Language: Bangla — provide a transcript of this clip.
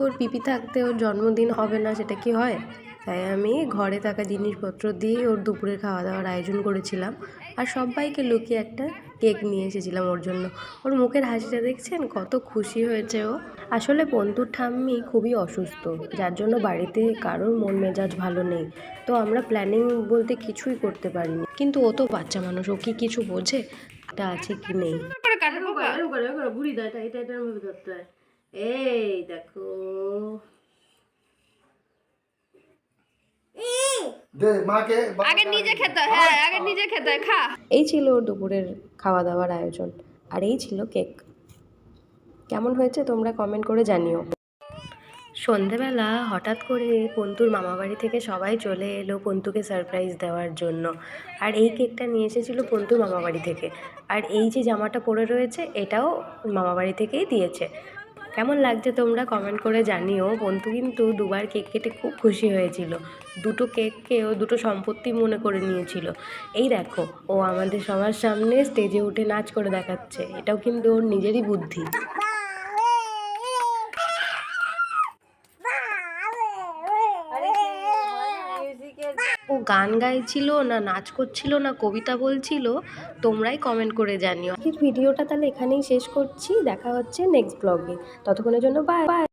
ওর পিপি থাকতে ওর জন্মদিন হবে না, সেটা কি হয়? তাই আমি ঘরে থাকা জিনিসপত্র দিয়ে ওর দুপুরের খাওয়া দাওয়ার আয়োজন করেছিলাম। আর সবাইকে লুকিয়ে একটা কেক নিয়ে এসেছিলাম ওর জন্য। ওর মুখের হাসিটা দেখছেন, কত খুশি হয়েছে ও। আসলে পন্তুর ঠাম্মি খুবই অসুস্থ, যার জন্য বাড়িতে কারোর মন মেজাজ ভালো নেই। তো আমরা প্ল্যানিং বলতে কিছুই করতে পারিনি। কিন্তু ও তো বাচ্চা মানুষ, ও কি কিছু বোঝে এটা আছে কি নেই। এই দেখো, আগে নিজে খেতে হয়, হ্যাঁ আগে নিজে খেতে হয়, খা। এই ছিল ওর দুপুরের খাওয়া দাওয়ার আয়োজন, আর এই ছিল কেক। কেমন হয়েছে তোমরা কমেন্ট করে জানিও। সন্ধেবেলা হঠাৎ করে পন্তুর মামাবাড়ি থেকে সবাই চলে এলো পন্তুকে সারপ্রাইজ দেওয়ার জন্য। আর এই কেকটা নিয়ে এসেছিলো পন্তুর মামাবাড়ি থেকে। আর এই যে জামাটা পরে রয়েছে এটাও মামাবাড়ি থেকেই দিয়েছে। কেমন লাগছে তোমরা কমেন্ট করে জানিও। পন্তু কিন্তু দুবার কেক কেটে খুব খুশি হয়েছিল। দুটো কেককে ও দুটো সম্পত্তি মনে করে নিয়েছিল। এই দেখো, ও আমাদের সবার সামনে স্টেজে উঠে নাচ করে দেখাচ্ছে। এটাও কিন্তু ওর নিজেরই বুদ্ধি। ও গান গাইছিল না নাচ করছিল না কবিতা বলছিল, তোমরাই কমেন্ট করে জানিও। আজকের ভিডিওটা তাহলে এখানেই শেষ করছি, দেখা হচ্ছে নেক্সট ব্লগে। ততক্ষণের জন্য বাই বাই।